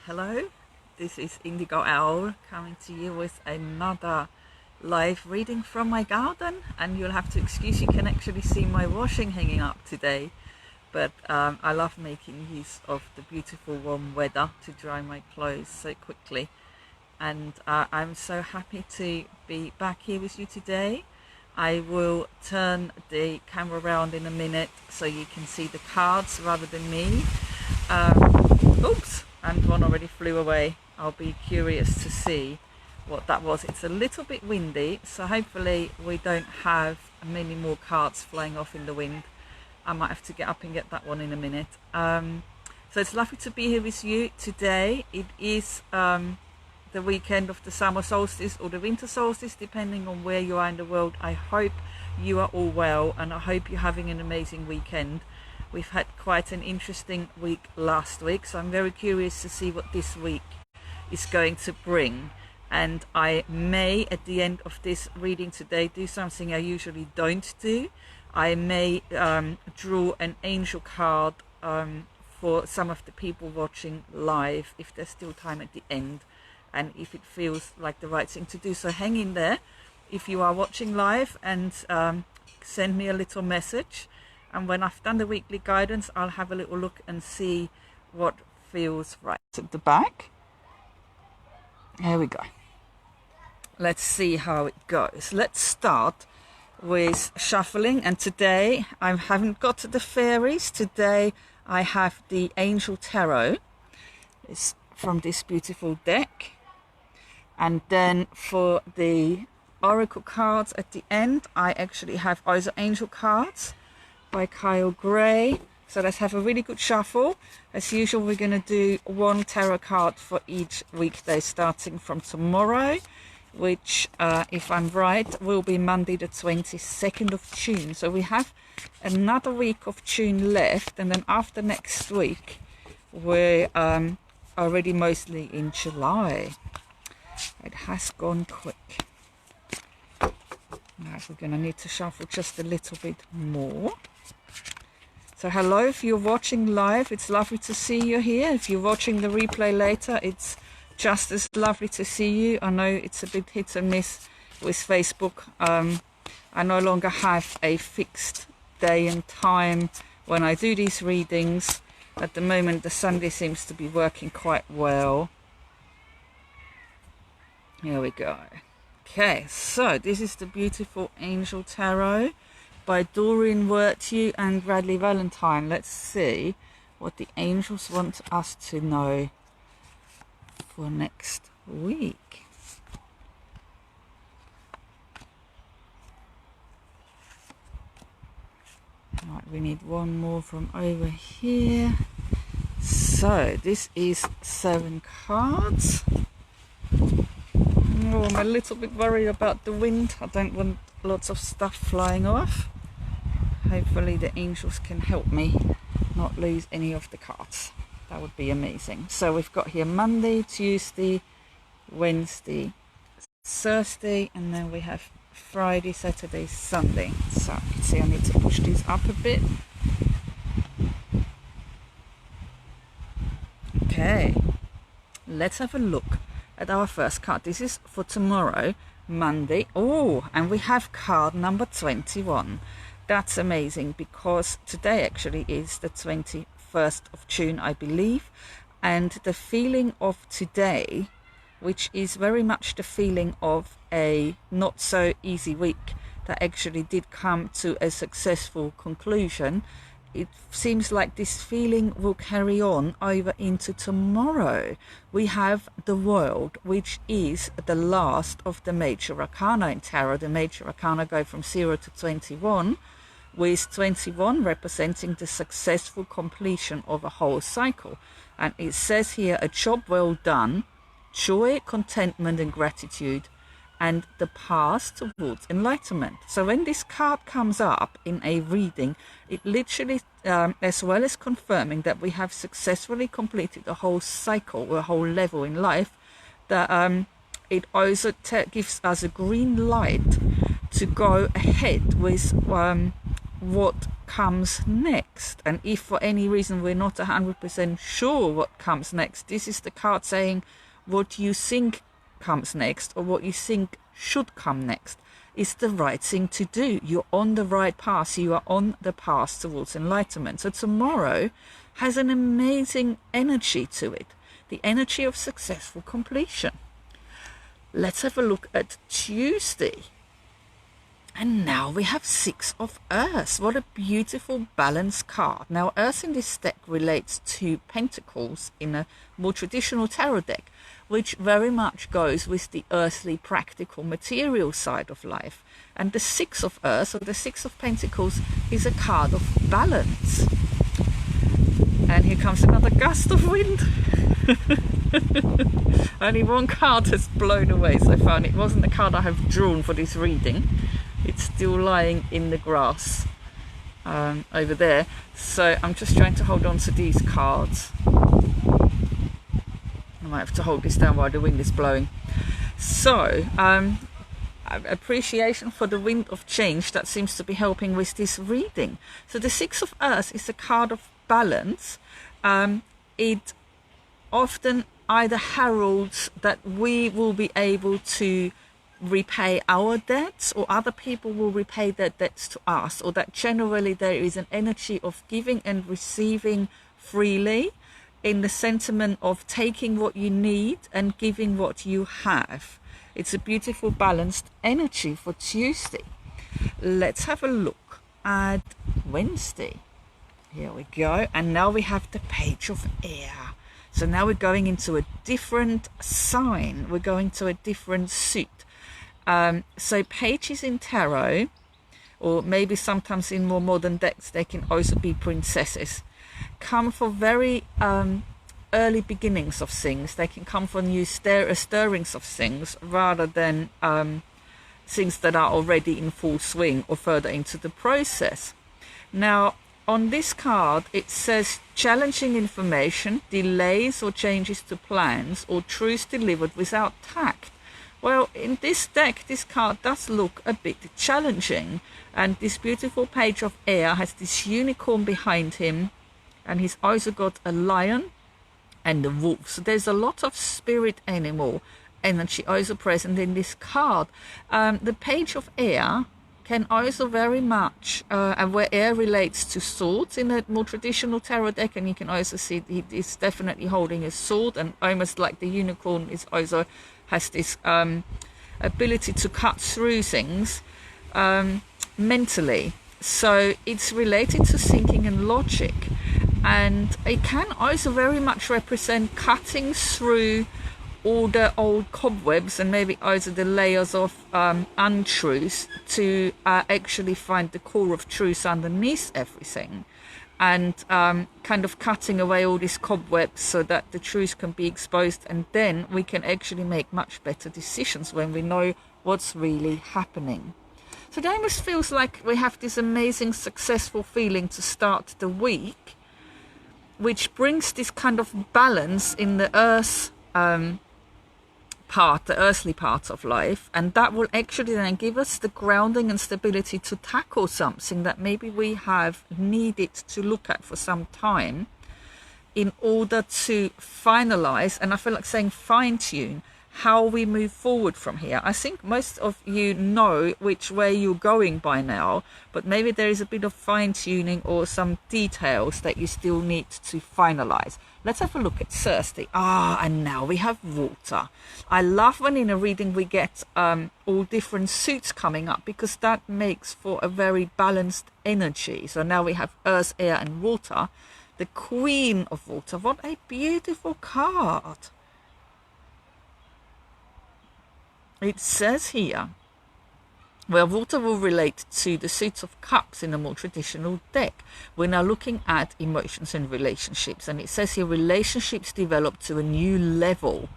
Hello, this is Indigo Owl coming to you with another live reading from my garden, and you'll have to excuse, you can actually see my washing hanging up today, but I love making use of the beautiful warm weather to dry my clothes so quickly, and I'm so happy to be back here with you today. I will turn the camera around in a minute so you can see the cards rather than me. Oops, and one already flew away. I'll be curious to see what that was. It's a little bit windy, so hopefully we don't have many more cards flying off in the wind. I might have to get up and get that one in a minute. So it's lovely to be here with you today. It is the weekend of the summer solstice or the winter solstice, depending on where you are in the world. I hope you are all well, and I hope you're having an amazing weekend. We've had quite an interesting week last week, so I'm very curious to see what this week is going to bring. And I may, at the end of this reading today, do something I usually don't do. I may draw an angel card for some of the people watching live, if there's still time at the end, and if it feels like the right thing to do. So hang in there if you are watching live, and send me a little message. And when I've done the weekly guidance, I'll have a little look and see what feels right. At the back, here we go. Let's see how it goes. Let's start with shuffling, and today I haven't got to the fairies. Today I have the Angel Tarot. It's from this beautiful deck, and then for the oracle cards at the end, I actually have either angel cards by Kyle Gray. So let's have a really good shuffle. As usual, we're going to do one tarot card for each weekday starting from tomorrow, which if I'm right will be Monday the 22nd of June. So we have another week of June left, and then after next week we're already mostly in July. It has gone quick. Now we're going to need to shuffle just a little bit more. So hello, if you're watching live, it's lovely to see you here. If you're watching the replay later, it's just as lovely to see you. I know it's a bit hit and miss with Facebook. I no longer have a fixed day and time when I do these readings. At the moment, the Sunday seems to be working quite well. Here we go. Okay, so this is the beautiful Angel Tarot by Doreen Virtue and Bradley Valentine. Let's see what the angels want us to know for next week. Right, we need one more from over here. So this is 7 cards. Oh, I'm a little bit worried about the wind. I don't want lots of stuff flying off. Hopefully the angels can help me not lose any of the cards. That would be amazing. So we've got here Monday, Tuesday, Wednesday, Thursday, and then we have Friday, Saturday, Sunday. So you can see I need to push these up a bit. Okay, let's have a look at our first card. This is for tomorrow, Monday. Oh, and we have card number 21. That's amazing, because today actually is the 21st of June, I believe, and the feeling of today, which is very much the feeling of a not so easy week that actually did come to a successful conclusion. It seems like this feeling will carry on over into tomorrow. We have the World, which is the last of the major arcana in tarot. The major arcana go from 0 to 21, with 21 representing the successful completion of a whole cycle. And it says here, a job well done, joy, contentment and gratitude, and the path towards enlightenment. So when this card comes up in a reading, it literally, as well as confirming that we have successfully completed a whole cycle or a whole level in life, that it also gives us a green light to go ahead with what comes next. And if for any reason we're not 100% sure what comes next, this is the card saying what you think comes next, or what you think should come next, is the right thing to do. You're on the right path. You are on the path towards enlightenment. So tomorrow has an amazing energy to it, the energy of successful completion. Let's have a look at Tuesday. And now we have Six of Earth. What a beautiful balanced card. Now, Earth in this deck relates to Pentacles in a more traditional tarot deck, which very much goes with the earthly, practical, material side of life. And the Six of Earth, or the Six of Pentacles, is a card of balance. And here comes another gust of wind. Only one card has blown away so far, and it wasn't the card I have drawn for this reading. It's still lying in the grass over there. So I'm just trying to hold on to these cards. I might have to hold this down while the wind is blowing. So, appreciation for the wind of change that seems to be helping with this reading. So the Six of Earth is a card of balance. It often either heralds that we will be able to repay our debts, or other people will repay their debts to us, or that generally there is an energy of giving and receiving freely, in the sentiment of taking what you need and giving what you have. It's a beautiful balanced energy for Tuesday. Let's have a look at Wednesday. Here we go. And now we have the Page of Air. So now we're going into a different sign. We're going to a different suit. So pages in tarot, or maybe sometimes in more modern decks, they can also be princesses, come for very early beginnings of things. They can come for new stirrings of things, rather than things that are already in full swing or further into the process. Now, on this card, it says challenging information, delays or changes to plans, or truths delivered without tact. Well, in this deck, this card does look a bit challenging. And this beautiful Page of Air has this unicorn behind him. And he's also got a lion and a wolf. So there's a lot of spirit animal energy also present in this card. The Page of Air can also very much, and where air relates to swords in a more traditional tarot deck, and you can also see he is definitely holding a sword, and almost like the unicorn is also has this ability to cut through things mentally. So it's related to thinking and logic, and it can also very much represent cutting through all the old cobwebs and maybe also the layers of untruth to actually find the core of truth underneath everything, and kind of cutting away all these cobwebs so that the truth can be exposed, and then we can actually make much better decisions when we know what's really happening. So it almost feels like we have this amazing successful feeling to start the week, which brings this kind of balance in the earth part, the earthly part of life, and that will actually then give us the grounding and stability to tackle something that maybe we have needed to look at for some time in order to finalize, and I feel like saying fine-tune, how we move forward from here. I think most of you know which way you're going by now, but maybe there is a bit of fine-tuning or some details that you still need to finalize. Let's have a look at Thursday. And now we have water. I love when in a reading we get all different suits coming up, because that makes for a very balanced energy. So now we have earth, air and water. The Queen of Water. What a beautiful card. It says here, where water will relate to the suit of cups in a more traditional deck. We're now looking at emotions and relationships, and it says here relationships develop to a new level.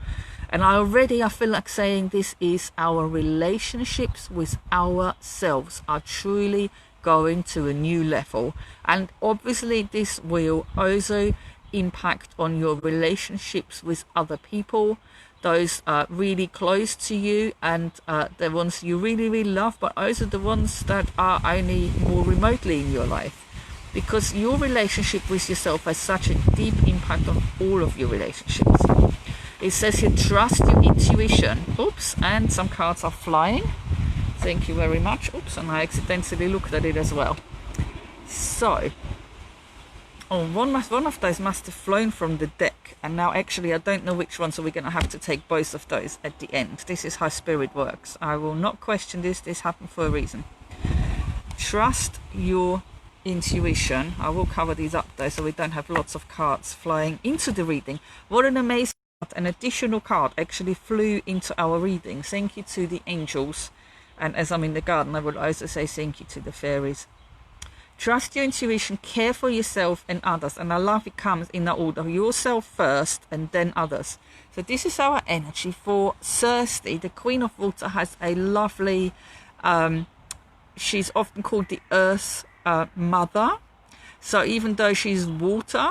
And I feel like saying this is our relationships with ourselves are truly going to a new level. And obviously this will also impact on your relationships with other people, those really close to you, and the ones you really, really love, but also the ones that are only more remotely in your life. Because your relationship with yourself has such a deep impact on all of your relationships. It says here, trust your intuition. Oops, and some cards are flying. Thank you very much. Oops, and I accidentally looked at it as well. So, one of those must have flown from the deck, and now actually I don't know which one, so we're going to have to take both of those at the end. This is how spirit works. I will not question this. This happened for a reason. Trust your intuition. I will cover these up though, so we don't have lots of cards flying into the reading. What an amazing card. An additional card actually flew into our reading. Thank you to the angels, and as I'm in the garden I will also say thank you to the fairies. Trust your intuition, care for yourself and others, and I love it comes in that order: yourself first and then others. So this is our energy for Thursday. The Queen of Water has a lovely she's often called the Earth Mother. So even though she's water,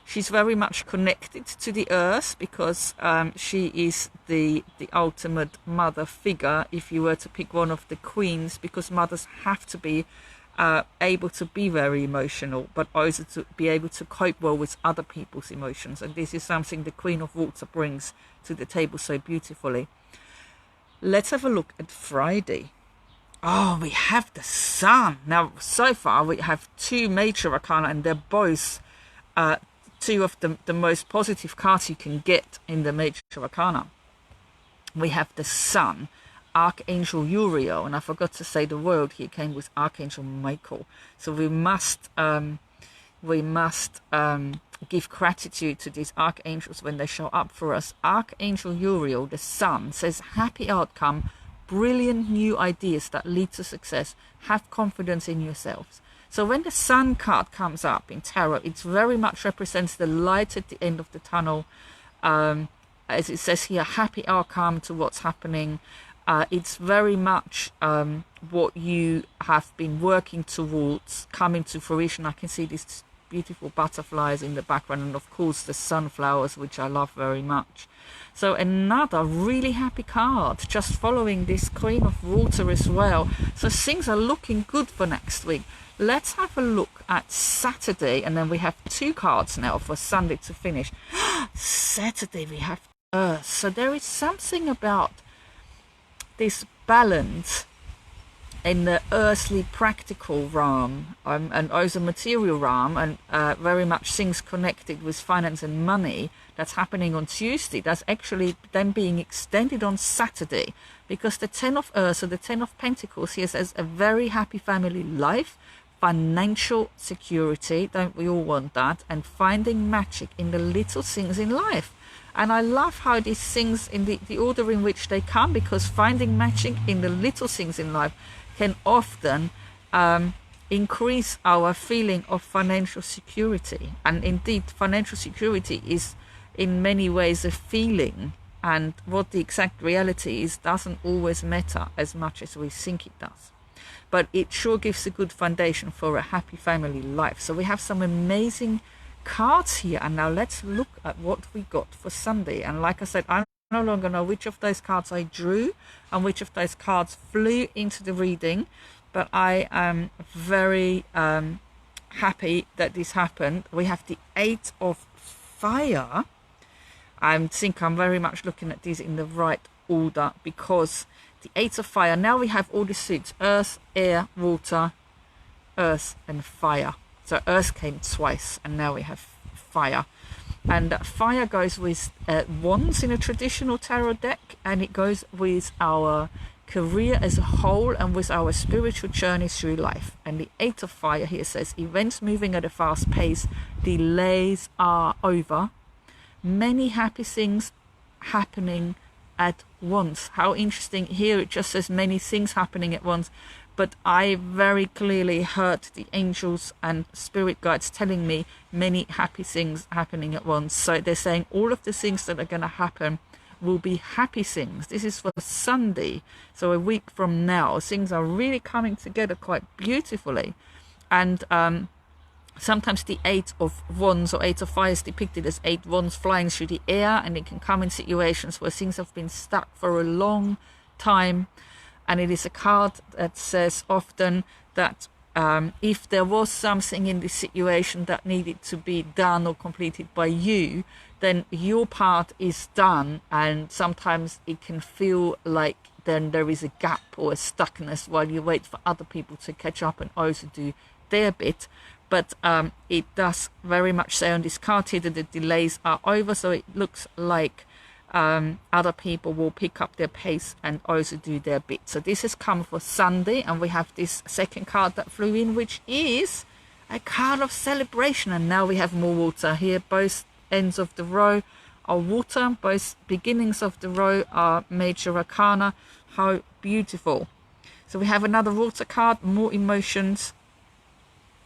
she's very much connected to the earth, because she is the ultimate mother figure if you were to pick one of the queens, because mothers have to be able to be very emotional, but also to be able to cope well with other people's emotions. And this is something the Queen of Water brings to the table so beautifully. Let's have a look at Friday. Oh, we have the Sun. Now, so far we have two major arcana, and they're both two of the most positive cards you can get in the major arcana. We have the Sun, Archangel Uriel, and I forgot to say the word here came with Archangel Michael. So we must give gratitude to these archangels when they show up for us. Archangel Uriel, the Sun, says happy outcome, brilliant new ideas that lead to success. Have confidence in yourselves. So when the Sun card comes up in tarot, it very much represents the light at the end of the tunnel. As it says here, happy outcome to what's happening. It's very much what you have been working towards coming to fruition. I can see these beautiful butterflies in the background, and of course the sunflowers, which I love very much. So another really happy card, just following this Queen of Water as well. So things are looking good for next week. Let's have a look at Saturday, and then we have two cards now for Sunday to finish. Saturday we have Earth. So there is something about this balance in the earthly practical realm and also material realm, and very much things connected with finance and money that's happening on Tuesday. That's actually then being extended on Saturday, because the 10 of Earth, so the 10 of Pentacles here, says a very happy family life, financial security. Don't we all want that? And finding magic in the little things in life. And I love how these things, in the order in which they come, because finding magic in the little things in life can often increase our feeling of financial security. And indeed, financial security is in many ways a feeling, and what the exact reality is doesn't always matter as much as we think it does. But it sure gives a good foundation for a happy family life. So we have some amazing cards here, and now let's look at what we got for Sunday. And like I said, I no longer know which of those cards I drew and which of those cards flew into the reading, but I am very happy that this happened. We have the 8 of Fire. I think I'm very much looking at these in the right order, because the 8 of Fire, now we have all the suits: earth, air, water, earth and fire. So earth came twice, and now we have fire. And fire goes with wands in a traditional tarot deck, and it goes with our career as a whole and with our spiritual journey through life. And the 8 of Fire here says events moving at a fast pace, delays are over, many happy things happening at once. How interesting. Here it just says many things happening at once, but I very clearly heard the angels and spirit guides telling me many happy things happening at once. So they're saying all of the things that are going to happen will be happy things. This is for Sunday, so a week from now. Things are really coming together quite beautifully. And sometimes the 8 of Wands or 8 of Fire is depicted as 8 wands flying through the air, and it can come in situations where things have been stuck for a long time. And it is a card that says often that if there was something in this situation that needed to be done or completed by you, then your part is done. And sometimes it can feel like then there is a gap or a stuckness while you wait for other people to catch up and also do their bit. But it does very much say on this card here that the delays are over, so it looks like other people will pick up their pace and also do their bit. So this has come for Sunday, and we have this second card that flew in, which is a card of celebration. And now we have more water here. Both ends of the row are water, both beginnings of the row are major arcana. How beautiful. So we have another water card, more emotions.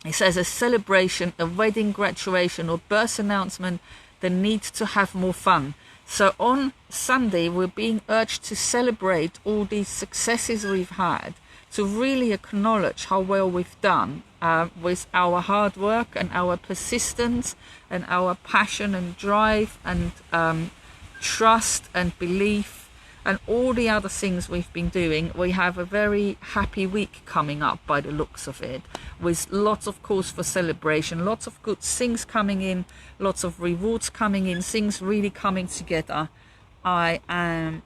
It says a celebration, a wedding, graduation or birth announcement, the need to have more fun. So on Sunday, we're being urged to celebrate all these successes we've had, to really acknowledge how well we've done with our hard work and our persistence and our passion and drive and trust and belief and all the other things we've been doing. We have a very happy week coming up by the looks of it, with lots of cause for celebration, lots of good things coming in, lots of rewards coming in, things really coming together. I am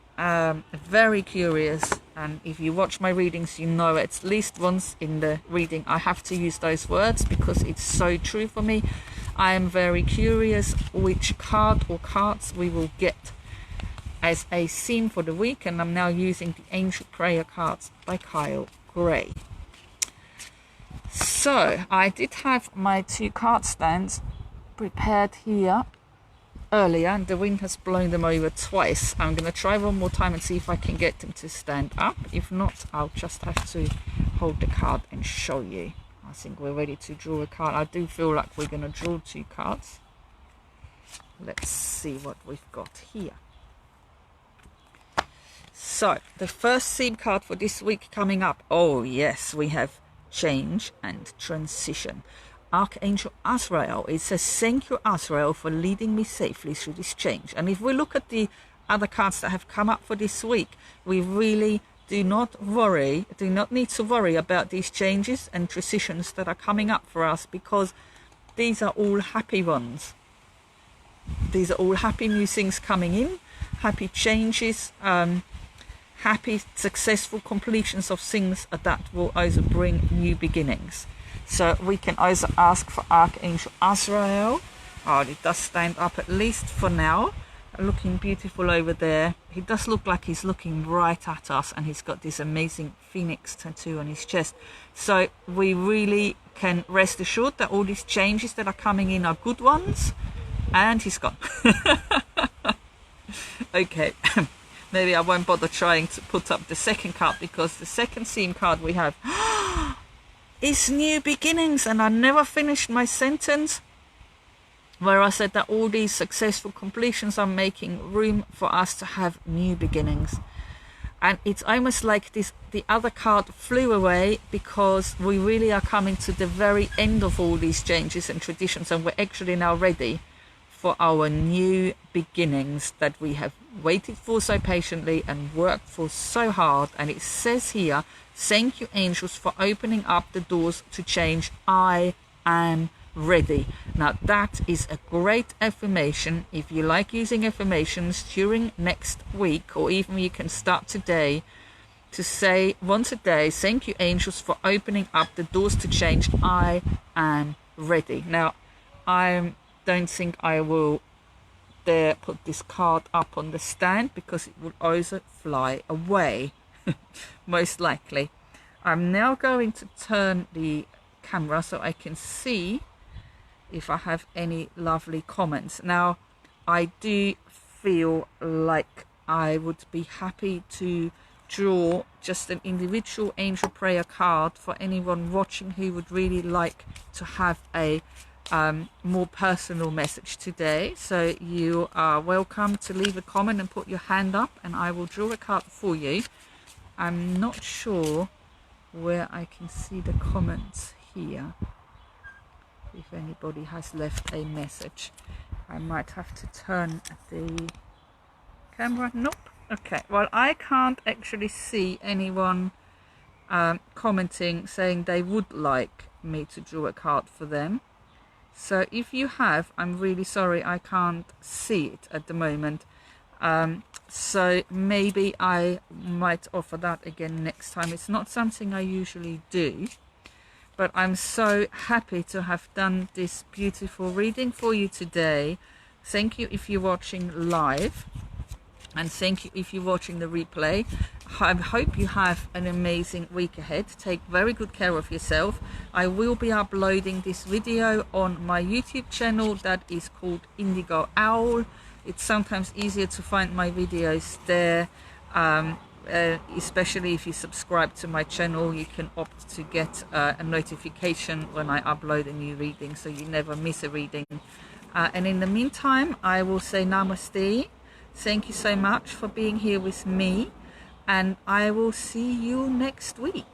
very curious, and if you watch my readings, you know at least once in the reading I have to use those words because it's so true for me. I am very curious which card or cards we will get as a theme for the week, and I'm now using the Angel Prayer cards by Kyle Gray. So I did have my 2 card stands prepared here earlier, and the wind has blown them over twice. I'm going to try one more time and see if I can get them to stand up. If not, I'll just have to hold the card and show you. I think we're ready to draw a card. I do feel like we're going to draw 2 cards. Let's see what we've got here. So the first theme card for this week coming up, oh yes, we have change and transition. Archangel Azrael, it says, thank you Azrael for leading me safely through this change. And if we look at the other cards that have come up for this week, we really do not need to worry about these changes and transitions that are coming up for us, because these are all happy ones. These are all happy new things coming in, happy changes, happy successful completions of things that will also bring new beginnings. So we can also ask for Archangel Azrael. Oh, it does stand up at least for now, looking beautiful over there. He does look like he's looking right at us, and he's got this amazing phoenix tattoo on his chest. So we really can rest assured that all these changes that are coming in are good ones. And he's gone. Okay. Maybe I won't bother trying to put up the second card, because the second theme card we have is new beginnings. And I never finished my sentence where I said that all these successful completions are making room for us to have new beginnings. And it's almost like this, the other card flew away, because we really are coming to the very end of all these changes and traditions, and we're actually now ready for our new beginnings that we have waited for so patiently and worked for so hard. And it says here, thank you angels for opening up the doors to change. I am ready. Now that is a great affirmation. If you like using affirmations during next week, or even you can start today to say once a day, thank you angels for opening up the doors to change. I am ready. Now I don't think I will dare put this card up on the stand, because it would also fly away most likely. I'm now going to turn the camera so I can see if I have any lovely comments. Now I do feel like I would be happy to draw just an individual angel prayer card for anyone watching who would really like to have a more personal message today. So you are welcome to leave a comment and put your hand up, and I will draw a card for you. I'm not sure where I can see the comments here. if anybody has left a message. I might have to turn the camera. Nope. Okay, well, I can't actually see anyone commenting saying they would like me to draw a card for them. So if you have, I'm really sorry, I can't see it at the moment. So maybe I might offer that again next time. It's not something I usually do, but I'm so happy to have done this beautiful reading for you today. Thank you if you're watching live, and thank you if you're watching the replay. I hope you have an amazing week ahead. Take very good care of yourself. I will be uploading this video on my YouTube channel that is called Indigo Owl. It's sometimes easier to find my videos there, especially if you subscribe to my channel. You can opt to get a notification when I upload a new reading, so you never miss a reading. And in the meantime, I will say namaste. Thank you so much for being here with me, and I will see you next week.